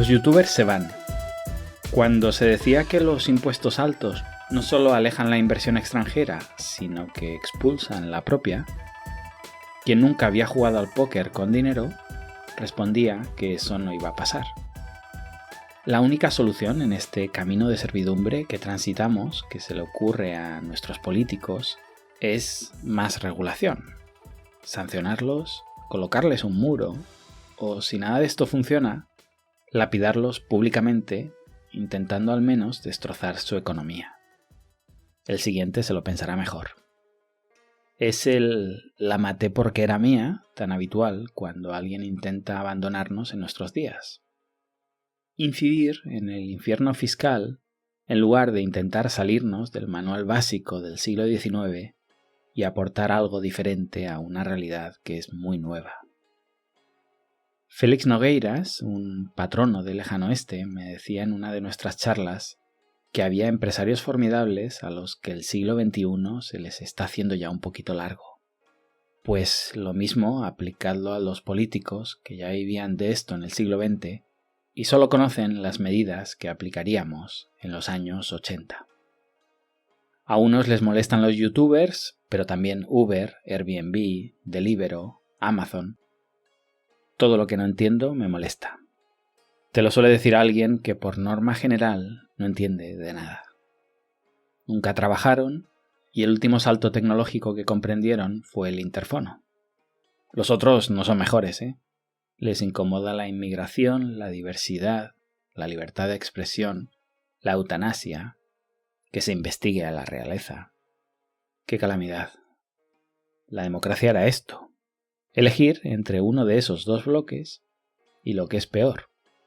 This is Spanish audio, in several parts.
Los youtubers se van. Cuando se decía que los impuestos altos no solo alejan la inversión extranjera, sino que expulsan la propia, quien nunca había jugado al póker con dinero respondía que eso no iba a pasar. La única solución en este camino de servidumbre que transitamos, que se le ocurre a nuestros políticos, es más regulación. Sancionarlos, colocarles un muro, o si nada de esto funciona, lapidarlos públicamente, intentando al menos destrozar su economía. El siguiente se lo pensará mejor. Es el "la maté porque era mía" tan habitual cuando alguien intenta abandonarnos en nuestros días. Incidir en el infierno fiscal en lugar de intentar salirnos del manual básico del siglo XIX y aportar algo diferente a una realidad que es muy nueva. Félix Nogueiras, un patrono del Lejano Oeste, me decía en una de nuestras charlas que había empresarios formidables a los que el siglo XXI se les está haciendo ya un poquito largo. Pues lo mismo aplicadlo a los políticos que ya vivían de esto en el siglo XX y solo conocen las medidas que aplicaríamos en los años 80. A unos les molestan los youtubers, pero también Uber, Airbnb, Deliveroo, Amazon. Todo lo que no entiendo me molesta. Te lo suele decir alguien que por norma general no entiende de nada. Nunca trabajaron y el último salto tecnológico que comprendieron fue el interfono. Los otros no son mejores, ¿eh? Les incomoda la inmigración, la diversidad, la libertad de expresión, la eutanasia, que se investigue a la realeza. ¡Qué calamidad! La democracia era esto. Elegir entre uno de esos dos bloques y, lo que es peor,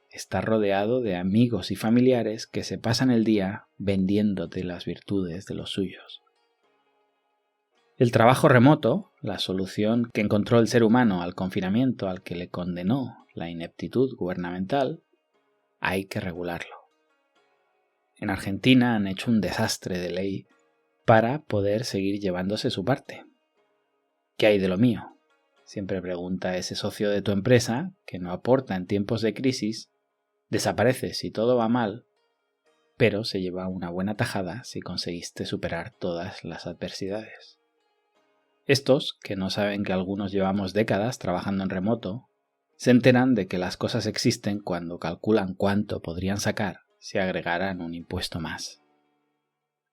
estar rodeado de amigos y familiares que se pasan el día vendiéndote las virtudes de los suyos. El trabajo remoto, la solución que encontró el ser humano al confinamiento al que le condenó la ineptitud gubernamental, hay que regularlo. En Argentina han hecho un desastre de ley para poder seguir llevándose su parte. ¿Qué hay de lo mío? Siempre pregunta ese socio de tu empresa que no aporta en tiempos de crisis, desaparece si todo va mal, pero se lleva una buena tajada si conseguiste superar todas las adversidades. Estos, que no saben que algunos llevamos décadas trabajando en remoto, se enteran de que las cosas existen cuando calculan cuánto podrían sacar si agregaran un impuesto más.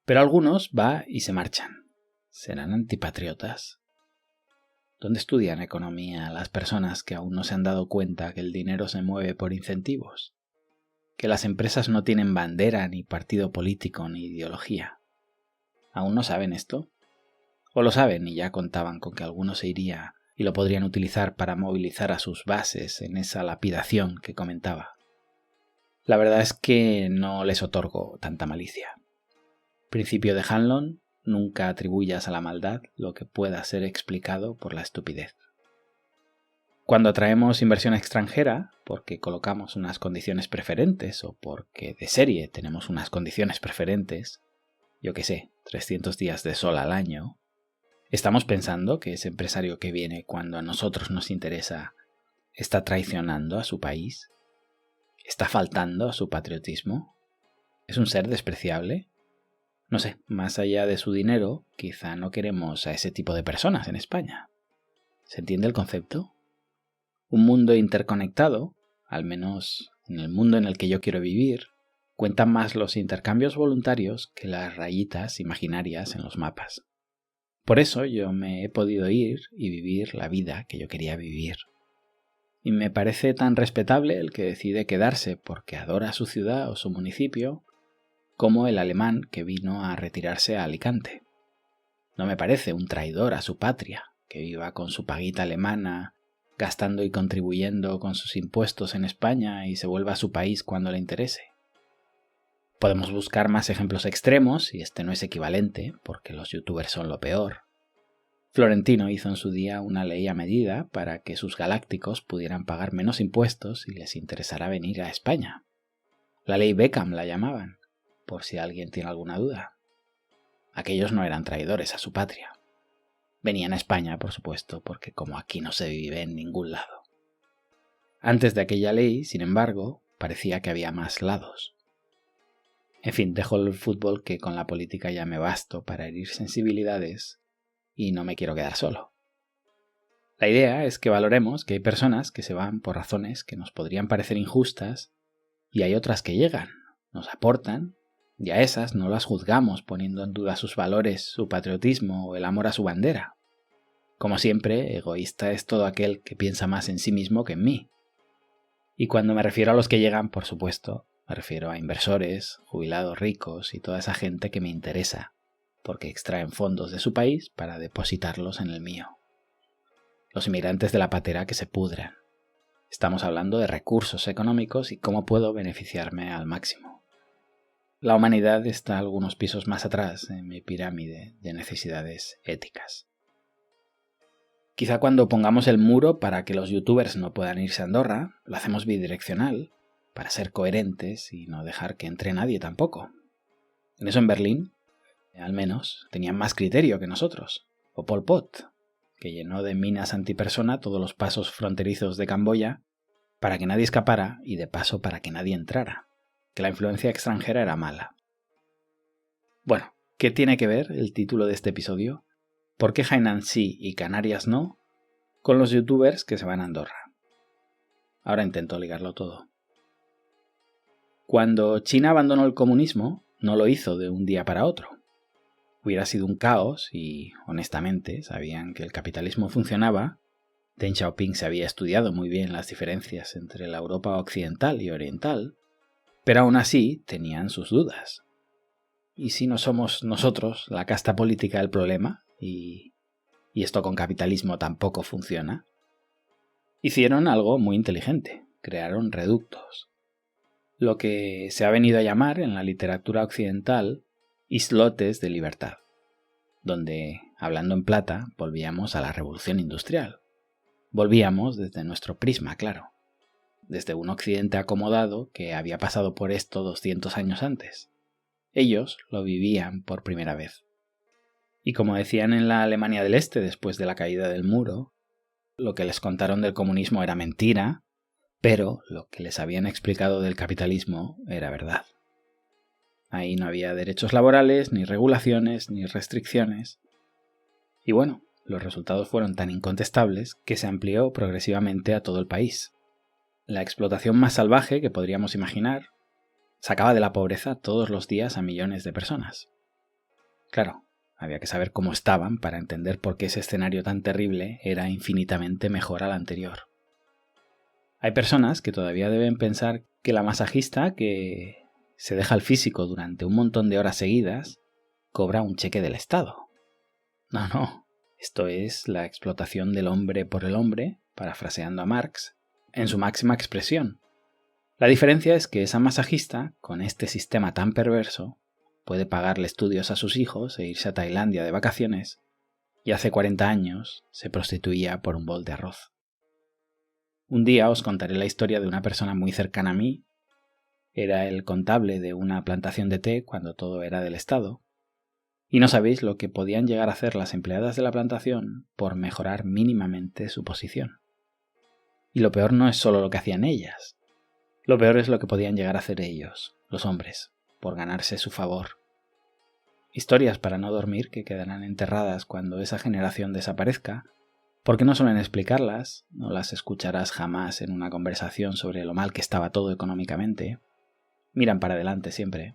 Pero algunos va y se marchan. ¿Serán antipatriotas? ¿Dónde estudian economía las personas que aún no se han dado cuenta que el dinero se mueve por incentivos? Que las empresas no tienen bandera, ni partido político, ni ideología. ¿Aún no saben esto? ¿O lo saben y ya contaban con que alguno se iría y lo podrían utilizar para movilizar a sus bases en esa lapidación que comentaba? La verdad es que no les otorgo tanta malicia. Principio de Hanlon: nunca atribuyas a la maldad lo que pueda ser explicado por la estupidez. Cuando atraemos inversión extranjera, porque colocamos unas condiciones preferentes o porque de serie tenemos unas condiciones preferentes, yo qué sé, 300 días de sol al año, ¿estamos pensando que ese empresario que viene cuando a nosotros nos interesa está traicionando a su país? ¿Está faltando a su patriotismo? ¿Es un ser despreciable? No sé, más allá de su dinero, quizá no queremos a ese tipo de personas en España. ¿Se entiende el concepto? Un mundo interconectado, al menos en el mundo en el que yo quiero vivir, cuentan más los intercambios voluntarios que las rayitas imaginarias en los mapas. Por eso yo me he podido ir y vivir la vida que yo quería vivir. Y me parece tan respetable el que decide quedarse porque adora su ciudad o su municipio, como el alemán que vino a retirarse a Alicante. No me parece un traidor a su patria, que viva con su paguita alemana, gastando y contribuyendo con sus impuestos en España y se vuelva a su país cuando le interese. Podemos buscar más ejemplos extremos, y este no es equivalente, porque los youtubers son lo peor. Florentino hizo en su día una ley a medida para que sus galácticos pudieran pagar menos impuestos y les interesara venir a España. La ley Beckham la llamaban, por si alguien tiene alguna duda. Aquellos no eran traidores a su patria. Venían a España, por supuesto, porque como aquí no se vive en ningún lado. Antes de aquella ley, sin embargo, parecía que había más lados. En fin, dejo el fútbol, que con la política ya me basto para herir sensibilidades y no me quiero quedar solo. La idea es que valoremos que hay personas que se van por razones que nos podrían parecer injustas y hay otras que llegan, nos aportan, y a esas no las juzgamos poniendo en duda sus valores, su patriotismo o el amor a su bandera. Como siempre, egoísta es todo aquel que piensa más en sí mismo que en mí. Y cuando me refiero a los que llegan, por supuesto, me refiero a inversores, jubilados ricos y toda esa gente que me interesa, porque extraen fondos de su país para depositarlos en el mío. Los inmigrantes de la patera que se pudran. Estamos hablando de recursos económicos y cómo puedo beneficiarme al máximo. La humanidad está algunos pisos más atrás en mi pirámide de necesidades éticas. Quizá cuando pongamos el muro para que los youtubers no puedan irse a Andorra, lo hacemos bidireccional, para ser coherentes y no dejar que entre nadie tampoco. En eso en Berlín, al menos, tenían más criterio que nosotros. O Pol Pot, que llenó de minas antipersona todos los pasos fronterizos de Camboya para que nadie escapara y de paso para que nadie entrara, que la influencia extranjera era mala. Bueno, ¿qué tiene que ver el título de este episodio? ¿Por qué Hainan sí y Canarias no? Con los youtubers que se van a Andorra. Ahora intento ligarlo todo. Cuando China abandonó el comunismo, no lo hizo de un día para otro. Hubiera sido un caos y, honestamente, sabían que el capitalismo funcionaba. Deng Xiaoping se había estudiado muy bien las diferencias entre la Europa occidental y oriental, pero aún así tenían sus dudas. ¿Y si no somos nosotros la casta política el problema? ¿Y esto con capitalismo tampoco funciona? Hicieron algo muy inteligente, crearon reductos. Lo que se ha venido a llamar en la literatura occidental islotes de libertad, donde, hablando en plata, volvíamos a la revolución industrial. Volvíamos desde nuestro prisma, claro, desde un occidente acomodado que había pasado por esto 200 años antes. Ellos lo vivían por primera vez. Y como decían en la Alemania del Este después de la caída del muro, lo que les contaron del comunismo era mentira, pero lo que les habían explicado del capitalismo era verdad. Ahí no había derechos laborales, ni regulaciones, ni restricciones. Y bueno, los resultados fueron tan incontestables que se amplió progresivamente a todo el país. La explotación más salvaje que podríamos imaginar sacaba de la pobreza todos los días a millones de personas. Claro, había que saber cómo estaban para entender por qué ese escenario tan terrible era infinitamente mejor al anterior. Hay personas que todavía deben pensar que la masajista que se deja el físico durante un montón de horas seguidas cobra un cheque del Estado. No. Esto es la explotación del hombre por el hombre, parafraseando a Marx, en su máxima expresión. La diferencia es que esa masajista, con este sistema tan perverso, puede pagarle estudios a sus hijos e irse a Tailandia de vacaciones, y hace 40 años se prostituía por un bol de arroz. Un día os contaré la historia de una persona muy cercana a mí. Era el contable de una plantación de té cuando todo era del Estado. Y no sabéis lo que podían llegar a hacer las empleadas de la plantación por mejorar mínimamente su posición. Y lo peor no es solo lo que hacían ellas. Lo peor es lo que podían llegar a hacer ellos, los hombres, por ganarse su favor. Historias para no dormir que quedarán enterradas cuando esa generación desaparezca, porque no suelen explicarlas, no las escucharás jamás en una conversación sobre lo mal que estaba todo económicamente. Miran para adelante siempre.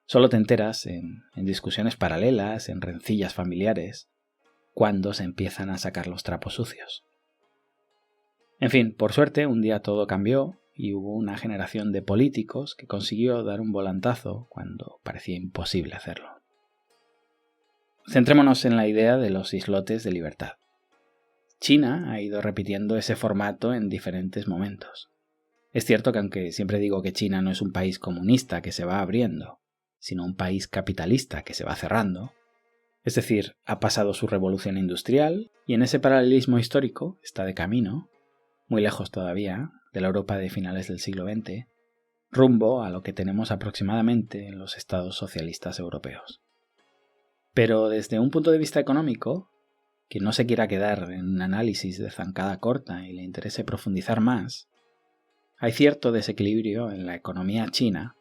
Solo te enteras en discusiones paralelas, en rencillas familiares, cuando se empiezan a sacar los trapos sucios. En fin, por suerte, un día todo cambió y hubo una generación de políticos que consiguió dar un volantazo cuando parecía imposible hacerlo. Centrémonos en la idea de los islotes de libertad. China ha ido repitiendo ese formato en diferentes momentos. Es cierto que aunque siempre digo que China no es un país comunista que se va abriendo, sino un país capitalista que se va cerrando, es decir, ha pasado su revolución industrial y en ese paralelismo histórico está de camino, muy lejos todavía, de la Europa de finales del siglo XX, rumbo a lo que tenemos aproximadamente en los estados socialistas europeos. Pero desde un punto de vista económico, quien no se quiera quedar en un análisis de zancada corta y le interese profundizar más, Hay cierto desequilibrio en la economía china,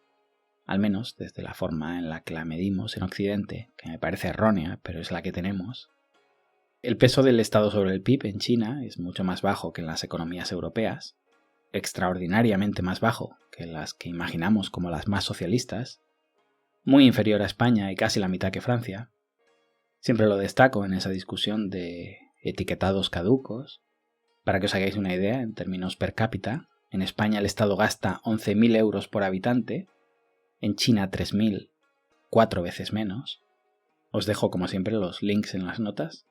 al menos desde la forma en la que la medimos en Occidente, que me parece errónea, pero es la que tenemos. El peso del Estado sobre el PIB en China es mucho más bajo que en las economías europeas, extraordinariamente más bajo que las que imaginamos como las más socialistas, muy inferior a España y casi la mitad que Francia. Siempre lo destaco en esa discusión de etiquetados caducos. Para que os hagáis una idea, en términos per cápita, en España el Estado gasta 11.000 euros por habitante, en China 3.000, 4 veces menos. Os dejo como siempre los links en las notas.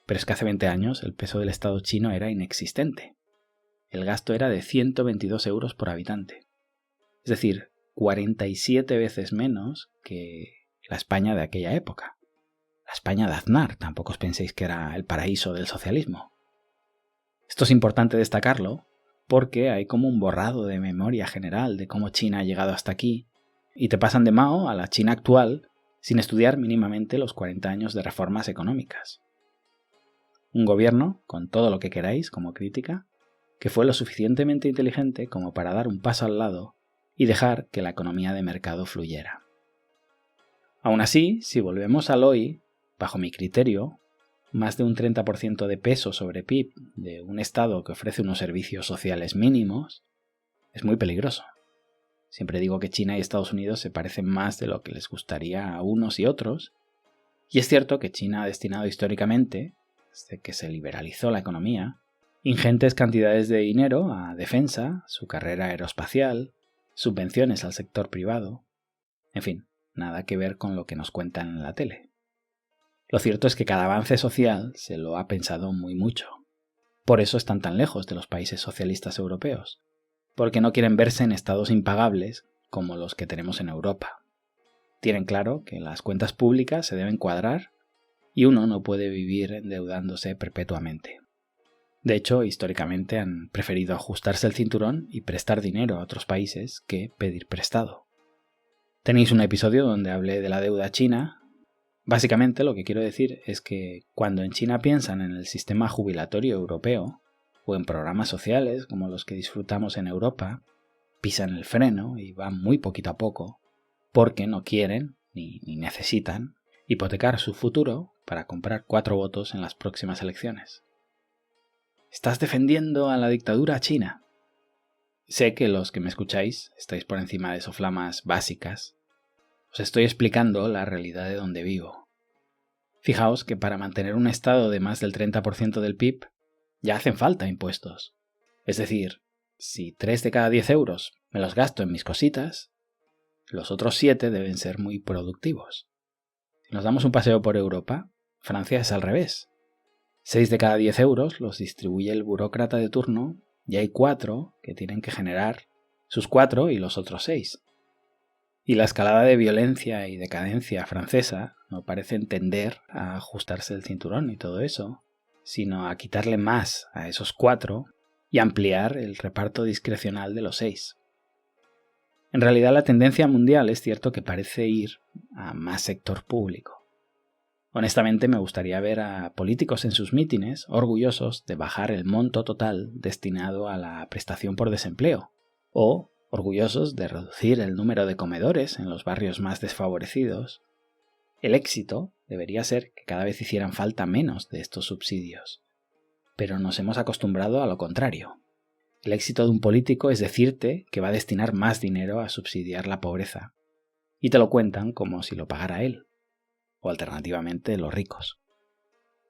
Pero es que hace 20 años el peso del Estado chino era inexistente. El gasto era de 122 euros por habitante. Es decir, 47 veces menos que la España de aquella época. La España de Aznar, tampoco os penséis que era el paraíso del socialismo. Esto es importante destacarlo porque hay como un borrado de memoria general de cómo China ha llegado hasta aquí y te pasan de Mao a la China actual sin estudiar mínimamente los 40 años de reformas económicas. Un gobierno, con todo lo que queráis como crítica, que fue lo suficientemente inteligente como para dar un paso al lado y dejar que la economía de mercado fluyera. Aún así, si volvemos al hoy, bajo mi criterio, más de un 30% de peso sobre PIB de un Estado que ofrece unos servicios sociales mínimos es muy peligroso. Siempre digo que China y Estados Unidos se parecen más de lo que les gustaría a unos y otros, y es cierto que China ha destinado históricamente, desde que se liberalizó la economía, ingentes cantidades de dinero a defensa, su carrera aeroespacial, subvenciones al sector privado, en fin, nada que ver con lo que nos cuentan en la tele. Lo cierto es que cada avance social se lo ha pensado muy mucho. Por eso están tan lejos de los países socialistas europeos, porque no quieren verse en estados impagables como los que tenemos en Europa. Tienen claro que las cuentas públicas se deben cuadrar y uno no puede vivir endeudándose perpetuamente. De hecho, históricamente han preferido ajustarse el cinturón y prestar dinero a otros países que pedir prestado. Tenéis un episodio donde hablé de la deuda china. Básicamente lo que quiero decir es que cuando en China piensan en el sistema jubilatorio europeo o en programas sociales como los que disfrutamos en Europa, pisan el freno y van muy poquito a poco porque no quieren ni necesitan hipotecar su futuro para comprar 4 votos en las próximas elecciones. ¿Estás defendiendo a la dictadura china? Sé que los que me escucháis estáis por encima de soflamas básicas. Os estoy explicando la realidad de donde vivo. Fijaos que para mantener un estado de más del 30% del PIB ya hacen falta impuestos. Es decir, si 3 de cada 10 euros me los gasto en mis cositas, los otros 7 deben ser muy productivos. Si nos damos un paseo por Europa, Francia es al revés. 6 de cada 10 euros los distribuye el burócrata de turno y hay 4 que tienen que generar sus 4 y los otros 6. Y la escalada de violencia y decadencia francesa no parece tender a ajustarse el cinturón y todo eso, sino a quitarle más a esos 4 y ampliar el reparto discrecional de los 6. En realidad la tendencia mundial es cierto que parece ir a más sector público. Honestamente me gustaría ver a políticos en sus mítines orgullosos de bajar el monto total destinado a la prestación por desempleo, o orgullosos de reducir el número de comedores en los barrios más desfavorecidos. El éxito debería ser que cada vez hicieran falta menos de estos subsidios. Pero nos hemos acostumbrado a lo contrario. El éxito de un político es decirte que va a destinar más dinero a subsidiar la pobreza. Y te lo cuentan como si lo pagara él. O alternativamente los ricos.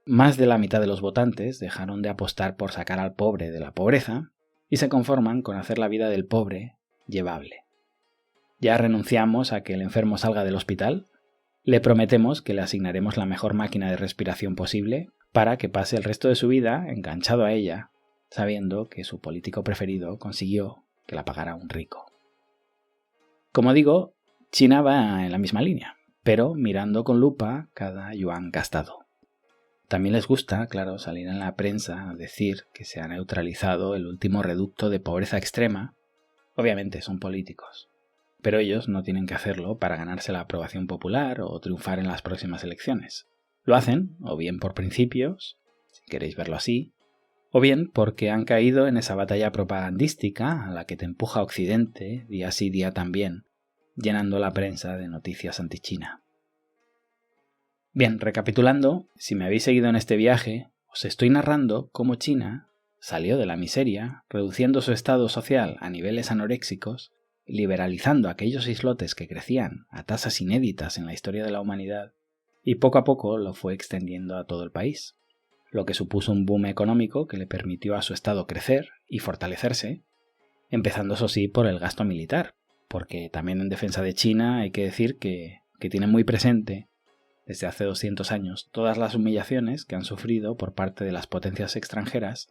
Más de la mitad de los votantes dejaron de apostar por sacar al pobre de la pobreza y se conforman con hacer la vida del pobre llevable. Ya renunciamos a que el enfermo salga del hospital, le prometemos que le asignaremos la mejor máquina de respiración posible para que pase el resto de su vida enganchado a ella, sabiendo que su político preferido consiguió que la pagara un rico. Como digo, China va en la misma línea, pero mirando con lupa cada yuan gastado. También les gusta, claro, salir en la prensa a decir que se ha neutralizado el último reducto de pobreza extrema. Obviamente son políticos, pero ellos no tienen que hacerlo para ganarse la aprobación popular o triunfar en las próximas elecciones. Lo hacen, o bien por principios, si queréis verlo así, o bien porque han caído en esa batalla propagandística a la que te empuja Occidente día sí día también, llenando la prensa de noticias anti-China. Bien, recapitulando, si me habéis seguido en este viaje, os estoy narrando cómo China salió de la miseria, reduciendo su estado social a niveles anoréxicos, liberalizando aquellos islotes que crecían a tasas inéditas en la historia de la humanidad, y poco a poco lo fue extendiendo a todo el país, lo que supuso un boom económico que le permitió a su estado crecer y fortalecerse, empezando eso sí por el gasto militar, porque también en defensa de China hay que decir que tiene muy presente desde hace 200 años todas las humillaciones que han sufrido por parte de las potencias extranjeras,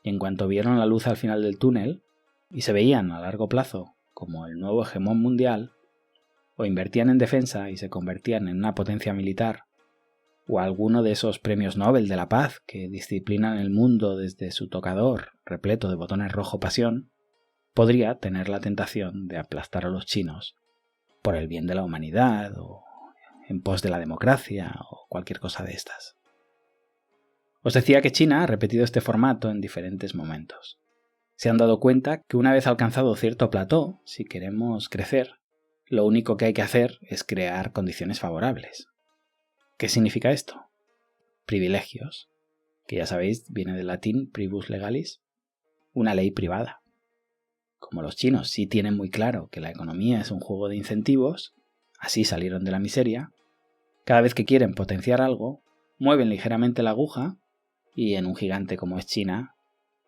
y en cuanto vieron la luz al final del túnel y se veían a largo plazo como el nuevo hegemón mundial, o invertían en defensa y se convertían en una potencia militar, o alguno de esos premios Nobel de la paz que disciplinan el mundo desde su tocador repleto de botones rojo pasión, podría tener la tentación de aplastar a los chinos por el bien de la humanidad o en pos de la democracia o cualquier cosa de estas. Os decía que China ha repetido este formato en diferentes momentos. Se han dado cuenta que una vez alcanzado cierto plató, si queremos crecer, lo único que hay que hacer es crear condiciones favorables. ¿Qué significa esto? Privilegios, que ya sabéis viene del latín privus legalis, una ley privada. Como los chinos sí tienen muy claro que la economía es un juego de incentivos, así salieron de la miseria, cada vez que quieren potenciar algo, mueven ligeramente la aguja y en un gigante como es China,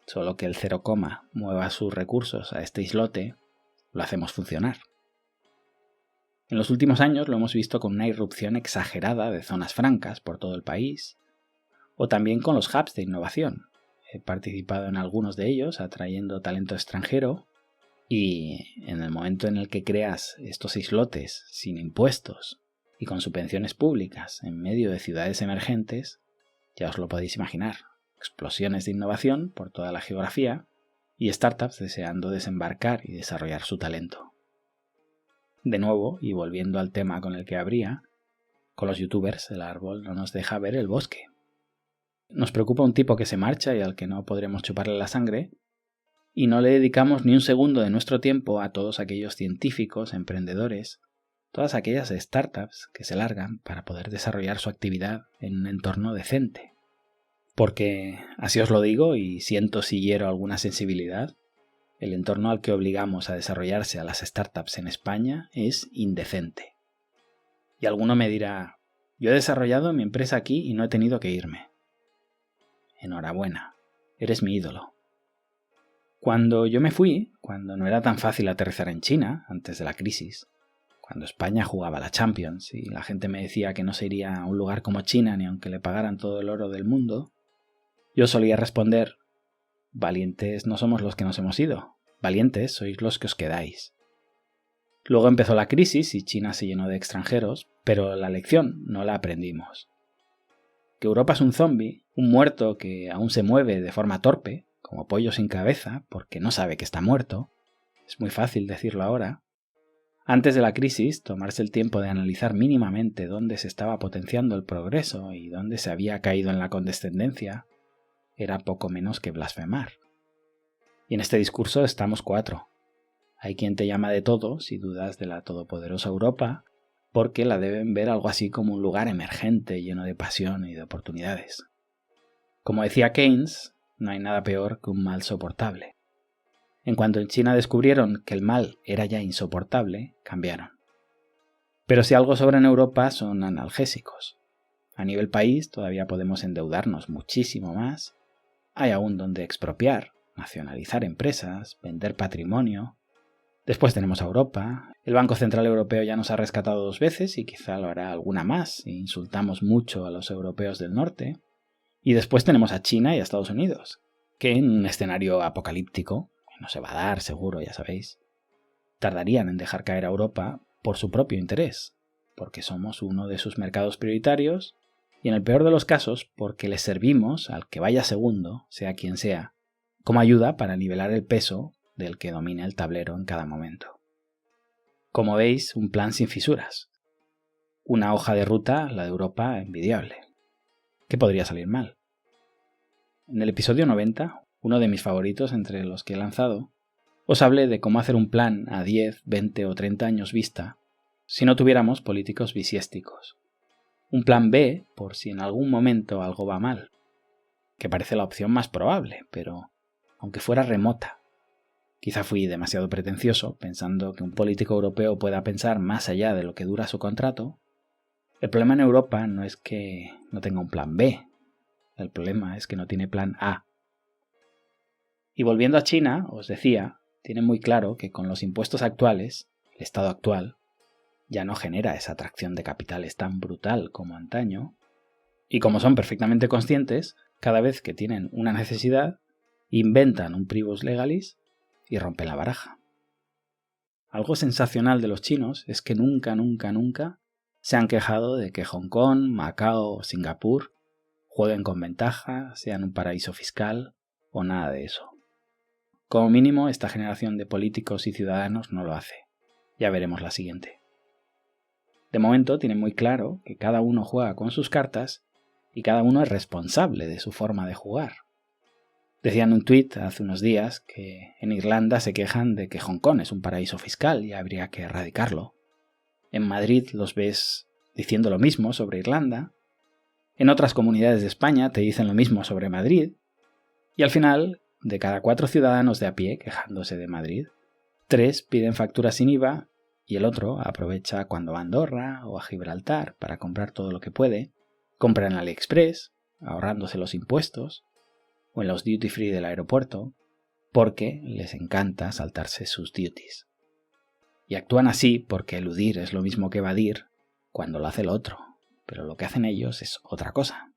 solo que el 0, mueva sus recursos a este islote, lo hacemos funcionar. En los últimos años lo hemos visto con una irrupción exagerada de zonas francas por todo el país, o también con los hubs de innovación. He participado en algunos de ellos atrayendo talento extranjero y en el momento en el que creas estos islotes sin impuestos y con subvenciones públicas en medio de ciudades emergentes, ya os lo podéis imaginar, explosiones de innovación por toda la geografía y startups deseando desembarcar y desarrollar su talento. De nuevo, y volviendo al tema con el que abría, con los youtubers el árbol no nos deja ver el bosque. Nos preocupa un tipo que se marcha y al que no podremos chuparle la sangre, y no le dedicamos ni un segundo de nuestro tiempo a todos aquellos científicos, emprendedores, todas aquellas startups que se largan para poder desarrollar su actividad en un entorno decente. Porque, así os lo digo y siento si hiero alguna sensibilidad, el entorno al que obligamos a desarrollarse a las startups en España es indecente. Y alguno me dirá, yo he desarrollado mi empresa aquí y no he tenido que irme. Enhorabuena, eres mi ídolo. Cuando yo me fui, cuando no era tan fácil aterrizar en China, antes de la crisis, cuando España jugaba la Champions y la gente me decía que no se iría a un lugar como China ni aunque le pagaran todo el oro del mundo, yo solía responder, valientes no somos los que nos hemos ido, valientes sois los que os quedáis. Luego empezó la crisis y China se llenó de extranjeros, pero la lección no la aprendimos. Que Europa es un zombi, un muerto que aún se mueve de forma torpe, como pollo sin cabeza, porque no sabe que está muerto, es muy fácil decirlo ahora. Antes de la crisis, tomarse el tiempo de analizar mínimamente dónde se estaba potenciando el progreso y dónde se había caído en la condescendencia, era poco menos que blasfemar. Y en este discurso estamos 4. Hay quien te llama de todo si dudas de la todopoderosa Europa, porque la deben ver algo así como un lugar emergente lleno de pasión y de oportunidades. Como decía Keynes, no hay nada peor que un mal soportable. En cuanto en China descubrieron que el mal era ya insoportable, cambiaron. Pero si algo sobra en Europa son analgésicos. A nivel país todavía podemos endeudarnos muchísimo más. Hay aún donde expropiar, nacionalizar empresas, vender patrimonio. Después tenemos a Europa. El Banco Central Europeo ya nos ha rescatado 2 veces y quizá lo hará alguna más si insultamos mucho a los europeos del norte. Y después tenemos a China y a Estados Unidos, que en un escenario apocalíptico, que no se va a dar seguro, ya sabéis, tardarían en dejar caer a Europa por su propio interés, porque somos uno de sus mercados prioritarios y en el peor de los casos porque les servimos al que vaya segundo, sea quien sea, como ayuda para nivelar el peso del que domina el tablero en cada momento. Como veis, un plan sin fisuras. Una hoja de ruta, la de Europa, envidiable. ¿Qué podría salir mal? En el episodio 90, uno de mis favoritos entre los que he lanzado, os hablé de cómo hacer un plan a 10, 20 o 30 años vista si no tuviéramos políticos bisiésticos. Un plan B por si en algún momento algo va mal, que parece la opción más probable, pero aunque fuera remota. Quizá fui demasiado pretencioso pensando que un político europeo pueda pensar más allá de lo que dura su contrato. El problema en Europa no es que no tenga un plan B, el problema es que no tiene plan A. Y volviendo a China, os decía, tiene muy claro que con los impuestos actuales, el estado actual, ya no genera esa atracción de capitales tan brutal como antaño, y como son perfectamente conscientes, cada vez que tienen una necesidad, inventan un privus legalis y rompen la baraja. Algo sensacional de los chinos es que nunca se han quejado de que Hong Kong, Macao o Singapur jueguen con ventaja, sean un paraíso fiscal o nada de eso. Como mínimo, esta generación de políticos y ciudadanos no lo hace. Ya veremos la siguiente. De momento tienen muy claro que cada uno juega con sus cartas y cada uno es responsable de su forma de jugar. Decía en un tuit hace unos días que en Irlanda se quejan de que Hong Kong es un paraíso fiscal y habría que erradicarlo. En Madrid los ves diciendo lo mismo sobre Irlanda. En otras comunidades de España te dicen lo mismo sobre Madrid. Y al final, de cada 4 ciudadanos de a pie quejándose de Madrid, 3 piden facturas sin IVA y el otro aprovecha cuando va a Andorra o a Gibraltar para comprar todo lo que puede, compra en AliExpress, ahorrándose los impuestos, o en los duty free del aeropuerto, porque les encanta saltarse sus duties. Y actúan así porque eludir es lo mismo que evadir cuando lo hace el otro, pero lo que hacen ellos es otra cosa.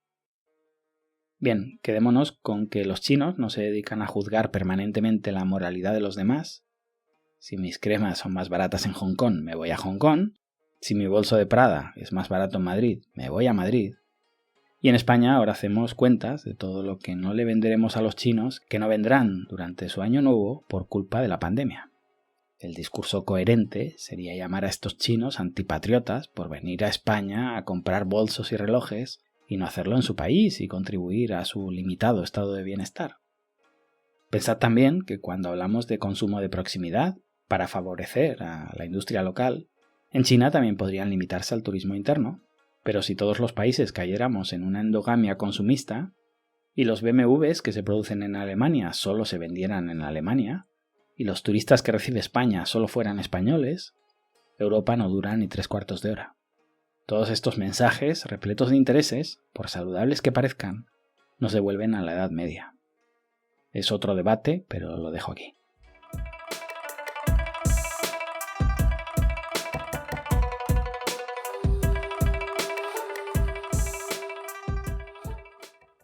Bien, quedémonos con que los chinos no se dedican a juzgar permanentemente la moralidad de los demás. Si mis cremas son más baratas en Hong Kong, me voy a Hong Kong. Si mi bolso de Prada es más barato en Madrid, me voy a Madrid. Y en España ahora hacemos cuentas de todo lo que no le venderemos a los chinos que no vendrán durante su año nuevo por culpa de la pandemia. El discurso coherente sería llamar a estos chinos antipatriotas por venir a España a comprar bolsos y relojes y no hacerlo en su país y contribuir a su limitado estado de bienestar. Pensad también que cuando hablamos de consumo de proximidad, para favorecer a la industria local, en China también podrían limitarse al turismo interno, pero si todos los países cayéramos en una endogamia consumista y los BMWs que se producen en Alemania solo se vendieran en Alemania y los turistas que recibe España solo fueran españoles, Europa no dura ni 3/4 de hora. Todos estos mensajes, repletos de intereses, por saludables que parezcan, nos devuelven a la Edad Media. Es otro debate, pero lo dejo aquí.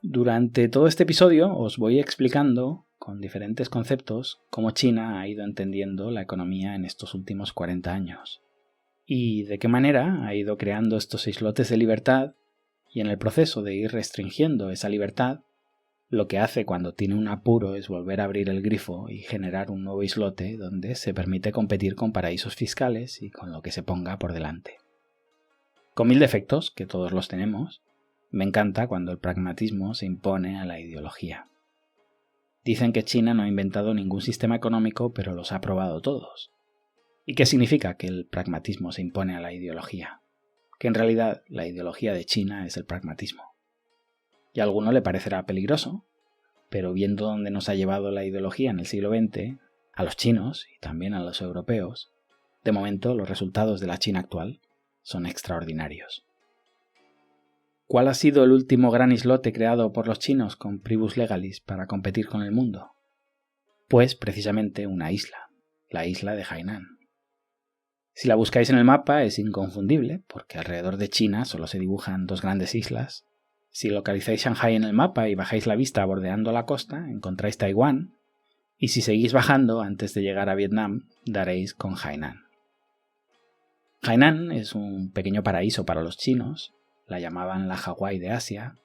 Durante todo este episodio os voy explicando, con diferentes conceptos, cómo China ha ido entendiendo la economía en estos últimos 40 años. Y de qué manera ha ido creando estos islotes de libertad y en el proceso de ir restringiendo esa libertad, lo que hace cuando tiene un apuro es volver a abrir el grifo y generar un nuevo islote donde se permite competir con paraísos fiscales y con lo que se ponga por delante. Con 1000 defectos, que todos los tenemos, me encanta cuando el pragmatismo se impone a la ideología. Dicen que China no ha inventado ningún sistema económico, pero los ha probado todos. ¿Y qué significa que el pragmatismo se impone a la ideología? Que en realidad la ideología de China es el pragmatismo. Y a alguno le parecerá peligroso, pero viendo dónde nos ha llevado la ideología en el siglo XX, a los chinos y también a los europeos, de momento los resultados de la China actual son extraordinarios. ¿Cuál ha sido el último gran islote creado por los chinos con privus legalis para competir con el mundo? Pues precisamente una isla, la isla de Hainan. Si la buscáis en el mapa es inconfundible, porque alrededor de China solo se dibujan 2 grandes islas. Si localizáis Shanghái en el mapa y bajáis la vista bordeando la costa, encontráis Taiwán, y si seguís bajando antes de llegar a Vietnam, daréis con Hainan. Hainan es un pequeño paraíso para los chinos, la llamaban la Hawái de Asia.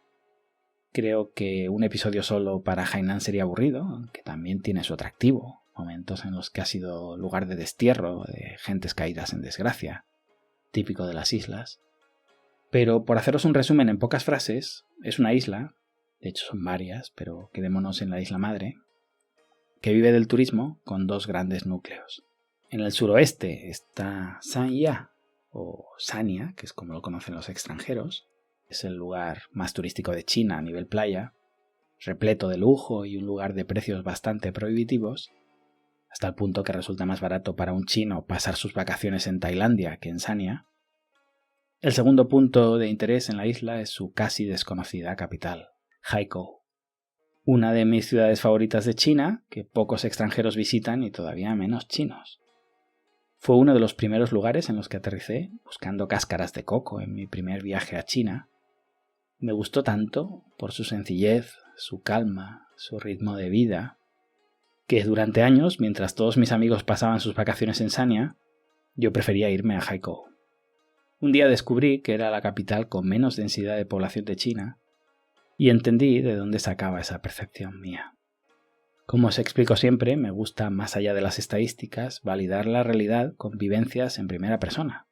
Creo que un episodio solo para Hainan sería aburrido, aunque también tiene su atractivo, momentos en los que ha sido lugar de destierro de gentes caídas en desgracia, típico de las islas. Pero por haceros un resumen en pocas frases, es una isla de hecho son varias, pero quedémonos en la isla madre, que vive del turismo con 2 grandes núcleos. En el suroeste está Sanya, o Sanya, que es como lo conocen los extranjeros. Es el lugar más turístico de China a nivel playa, repleto de lujo y un lugar de precios bastante prohibitivos, hasta el punto que resulta más barato para un chino pasar sus vacaciones en Tailandia que en Sanya. El segundo punto de interés en la isla es su casi desconocida capital, Haikou, una de mis ciudades favoritas de China, que pocos extranjeros visitan y todavía menos chinos. Fue uno de los primeros lugares en los que aterricé buscando cáscaras de coco en mi primer viaje a China. Me gustó tanto por su sencillez, su calma, su ritmo de vida, que durante años, mientras todos mis amigos pasaban sus vacaciones en Sanya, yo prefería irme a Haikou. Un día descubrí que era la capital con menos densidad de población de China y entendí de dónde sacaba esa percepción mía. Como os explico siempre, me gusta, más allá de las estadísticas, validar la realidad con vivencias en primera persona.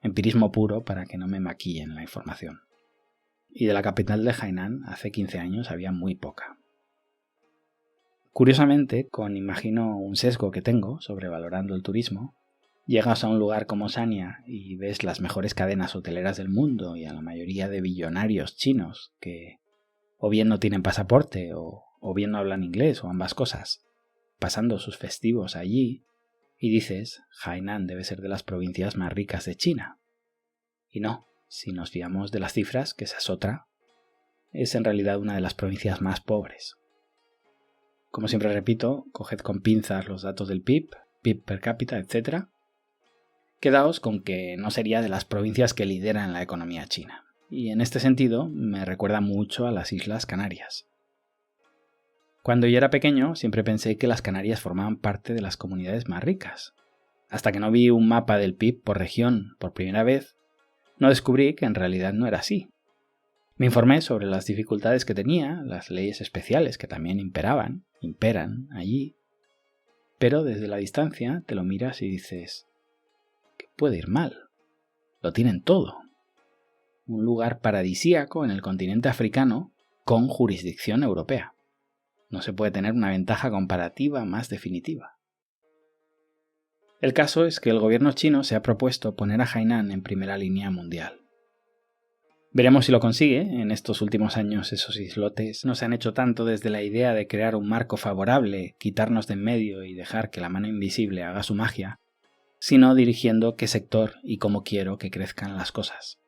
Empirismo puro para que no me maquillen la información. Y de la capital de Hainan, hace 15 años, había muy poca. Curiosamente, imagino un sesgo que tengo sobrevalorando el turismo, llegas a un lugar como Sanya y ves las mejores cadenas hoteleras del mundo y a la mayoría de billonarios chinos que o bien no tienen pasaporte o bien no hablan inglés o ambas cosas, pasando sus festivos allí, y dices, Hainan debe ser de las provincias más ricas de China. Y no, si nos fiamos de las cifras, que esa es otra, es en realidad una de las provincias más pobres. Como siempre repito, coged con pinzas los datos del PIB per cápita, etc. Quedaos con que no sería de las provincias que lideran la economía china. Y en este sentido me recuerda mucho a las Islas Canarias. Cuando yo era pequeño siempre pensé que las Canarias formaban parte de las comunidades más ricas. Hasta que no vi un mapa del PIB por región por primera vez, no descubrí que en realidad no era así. Me informé sobre las dificultades que tenía, las leyes especiales que también imperan allí, pero desde la distancia te lo miras y dices, ¿qué puede ir mal? Lo tienen todo. Un lugar paradisíaco en el continente africano con jurisdicción europea. No se puede tener una ventaja comparativa más definitiva. El caso es que el gobierno chino se ha propuesto poner a Hainan en primera línea mundial. Veremos si lo consigue. En estos últimos años esos islotes no se han hecho tanto desde la idea de crear un marco favorable, quitarnos de en medio y dejar que la mano invisible haga su magia, sino dirigiendo qué sector y cómo quiero que crezcan las cosas.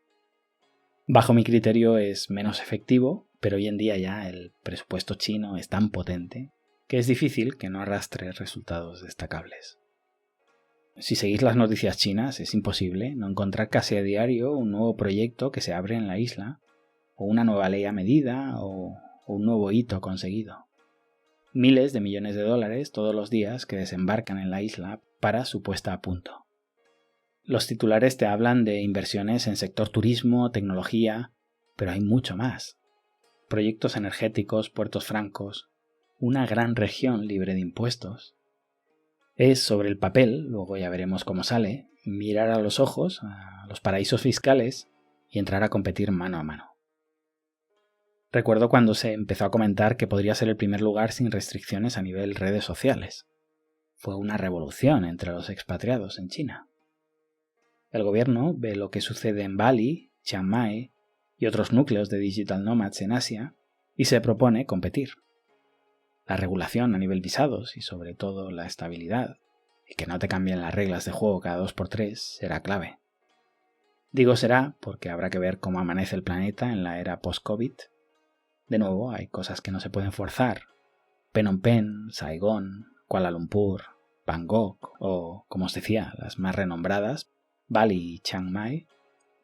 Bajo mi criterio es menos efectivo, pero hoy en día ya el presupuesto chino es tan potente que es difícil que no arrastre resultados destacables. Si seguís las noticias chinas, es imposible no encontrar casi a diario un nuevo proyecto que se abre en la isla, o una nueva ley a medida, o un nuevo hito conseguido. Miles de millones de dólares todos los días que desembarcan en la isla para su puesta a punto. Los titulares te hablan de inversiones en sector turismo, tecnología, pero hay mucho más. Proyectos energéticos, puertos francos, una gran región libre de impuestos. Es sobre el papel, luego ya veremos cómo sale, mirar a los ojos a los paraísos fiscales y entrar a competir mano a mano. Recuerdo cuando se empezó a comentar que podría ser el primer lugar sin restricciones a nivel redes sociales. Fue una revolución entre los expatriados en China. El gobierno ve lo que sucede en Bali, Chiang Mai y otros núcleos de digital nomads en Asia y se propone competir. La regulación a nivel visados y sobre todo la estabilidad y que no te cambien las reglas de juego cada 2x3 será clave. Digo será porque habrá que ver cómo amanece el planeta en la era post-COVID. De nuevo, hay cosas que no se pueden forzar. Phnom Penh, Saigón, Kuala Lumpur, Bangkok o, como os decía, las más renombradas, Bali y Chiang Mai,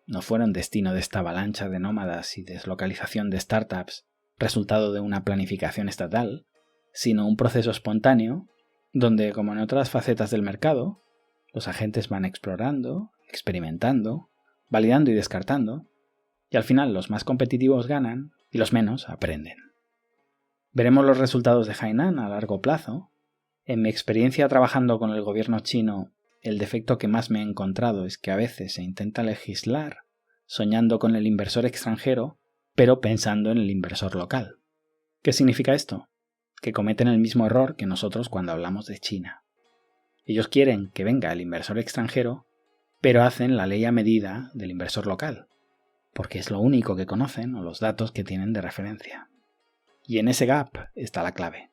no fueron destino de esta avalancha de nómadas y deslocalización de startups, resultado de una planificación estatal, sino un proceso espontáneo donde, como en otras facetas del mercado, los agentes van explorando, experimentando, validando y descartando, y al final los más competitivos ganan y los menos aprenden. Veremos los resultados de Hainan a largo plazo. En mi experiencia trabajando con el gobierno chino, el defecto que más me he encontrado es que a veces se intenta legislar soñando con el inversor extranjero, pero pensando en el inversor local. ¿Qué significa esto? Que cometen el mismo error que nosotros cuando hablamos de China. Ellos quieren que venga el inversor extranjero, pero hacen la ley a medida del inversor local, porque es lo único que conocen o los datos que tienen de referencia. Y en ese gap está la clave.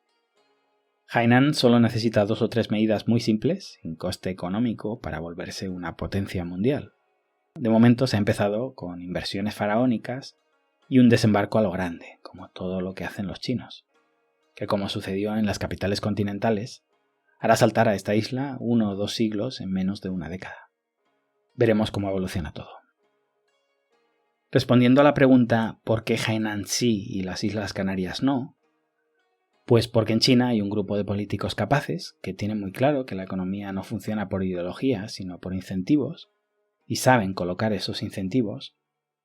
Hainan solo necesita 2 o 3 medidas muy simples, sin coste económico, para volverse una potencia mundial. De momento se ha empezado con inversiones faraónicas y un desembarco a lo grande, como todo lo que hacen los chinos, que como sucedió en las capitales continentales, hará saltar a esta isla 1 o 2 siglos en menos de una década. Veremos cómo evoluciona todo. Respondiendo a la pregunta ¿por qué Hainan sí y las Islas Canarias no? Pues porque en China hay un grupo de políticos capaces que tienen muy claro que la economía no funciona por ideología, sino por incentivos, y saben colocar esos incentivos,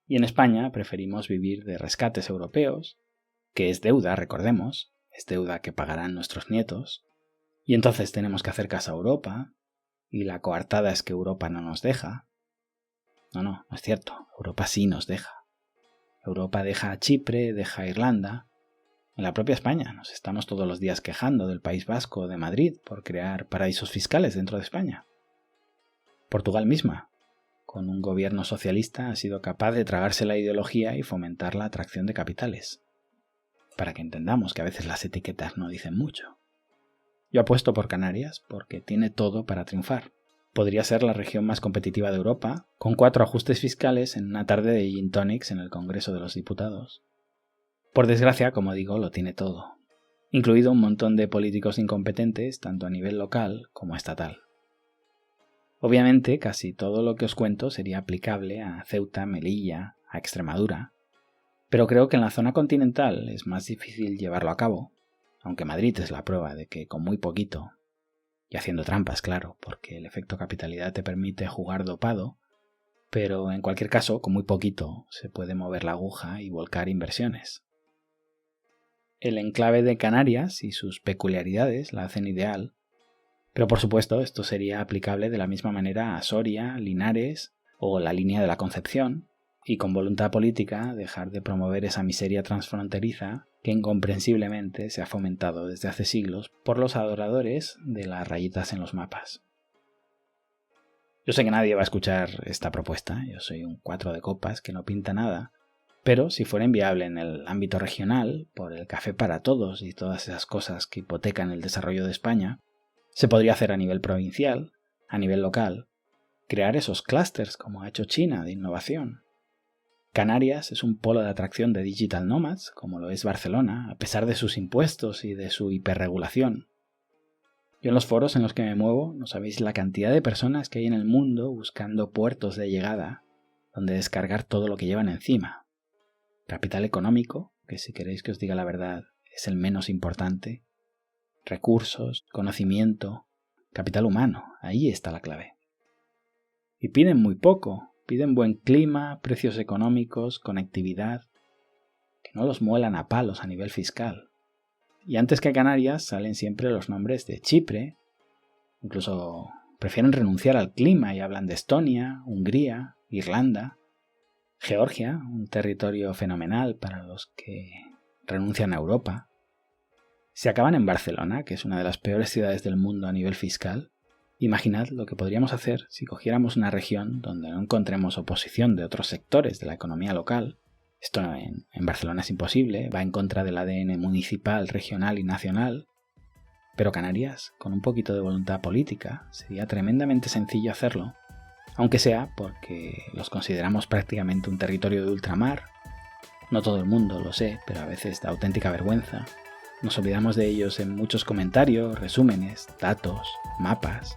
y en España preferimos vivir de rescates europeos, que es deuda, recordemos, es deuda que pagarán nuestros nietos, y entonces tenemos que hacer caso a Europa, y la coartada es que Europa no nos deja. No es cierto, Europa sí nos deja. Europa deja a Chipre, deja a Irlanda. En la propia España nos estamos todos los días quejando del País Vasco o de Madrid por crear paraísos fiscales dentro de España. Portugal misma, con un gobierno socialista, ha sido capaz de tragarse la ideología y fomentar la atracción de capitales. Para que entendamos que a veces las etiquetas no dicen mucho. Yo apuesto por Canarias porque tiene todo para triunfar. Podría ser la región más competitiva de Europa, con 4 ajustes fiscales en una tarde de gin tonics en el Congreso de los Diputados. Por desgracia, como digo, lo tiene todo, incluido un montón de políticos incompetentes tanto a nivel local como estatal. Obviamente, casi todo lo que os cuento sería aplicable a Ceuta, Melilla, a Extremadura, pero creo que en la zona continental es más difícil llevarlo a cabo, aunque Madrid es la prueba de que con muy poquito, y haciendo trampas, claro, porque el efecto capitalidad te permite jugar dopado, pero en cualquier caso, con muy poquito se puede mover la aguja y volcar inversiones. El enclave de Canarias y sus peculiaridades la hacen ideal, pero por supuesto esto sería aplicable de la misma manera a Soria, Linares o la línea de la Concepción, y con voluntad política dejar de promover esa miseria transfronteriza que incomprensiblemente se ha fomentado desde hace siglos por los adoradores de las rayitas en los mapas. Yo sé que nadie va a escuchar esta propuesta, yo soy un 4 de copas que no pinta nada, pero si fuera inviable en el ámbito regional, por el café para todos y todas esas cosas que hipotecan el desarrollo de España, se podría hacer a nivel provincial, a nivel local, crear esos clústeres como ha hecho China de innovación. Canarias es un polo de atracción de digital nomads, como lo es Barcelona, a pesar de sus impuestos y de su hiperregulación. Yo en los foros en los que me muevo no sabéis la cantidad de personas que hay en el mundo buscando puertos de llegada donde descargar todo lo que llevan encima. Capital económico, que si queréis que os diga la verdad es el menos importante. Recursos, conocimiento, capital humano, ahí está la clave. Y piden muy poco. Piden buen clima, precios económicos, conectividad, que no los muelan a palos a nivel fiscal. Y antes que Canarias salen siempre los nombres de Chipre, incluso prefieren renunciar al clima y hablan de Estonia, Hungría, Irlanda, Georgia, un territorio fenomenal para los que renuncian a Europa. Si acaban en Barcelona, que es una de las peores ciudades del mundo a nivel fiscal, imaginad lo que podríamos hacer si cogiéramos una región donde no encontremos oposición de otros sectores de la economía local. Esto en Barcelona es imposible, va en contra del ADN municipal, regional y nacional. Pero Canarias, con un poquito de voluntad política, sería tremendamente sencillo hacerlo, aunque sea porque los consideramos prácticamente un territorio de ultramar. No todo el mundo, lo sé, pero a veces da auténtica vergüenza. Nos olvidamos de ellos en muchos comentarios, resúmenes, datos, mapas.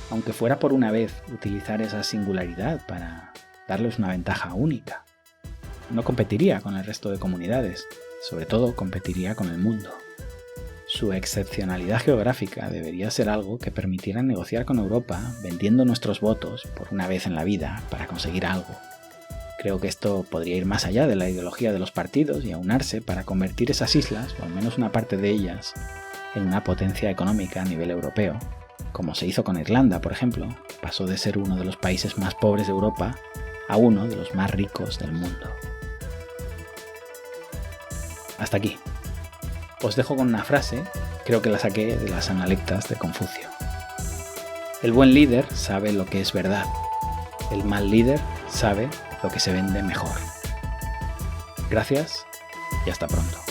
Aunque fuera por una vez utilizar esa singularidad para darles una ventaja única. No competiría con el resto de comunidades, sobre todo competiría con el mundo. Su excepcionalidad geográfica debería ser algo que permitiera negociar con Europa vendiendo nuestros votos por una vez en la vida para conseguir algo. Creo que esto podría ir más allá de la ideología de los partidos y aunarse para convertir esas islas, o al menos una parte de ellas, en una potencia económica a nivel europeo, como se hizo con Irlanda, por ejemplo, pasó de ser uno de los países más pobres de Europa a uno de los más ricos del mundo. Hasta aquí. Os dejo con una frase, creo que la saqué de las Analectas de Confucio. El buen líder sabe lo que es verdad. El mal líder sabe lo que se vende mejor. Gracias y hasta pronto.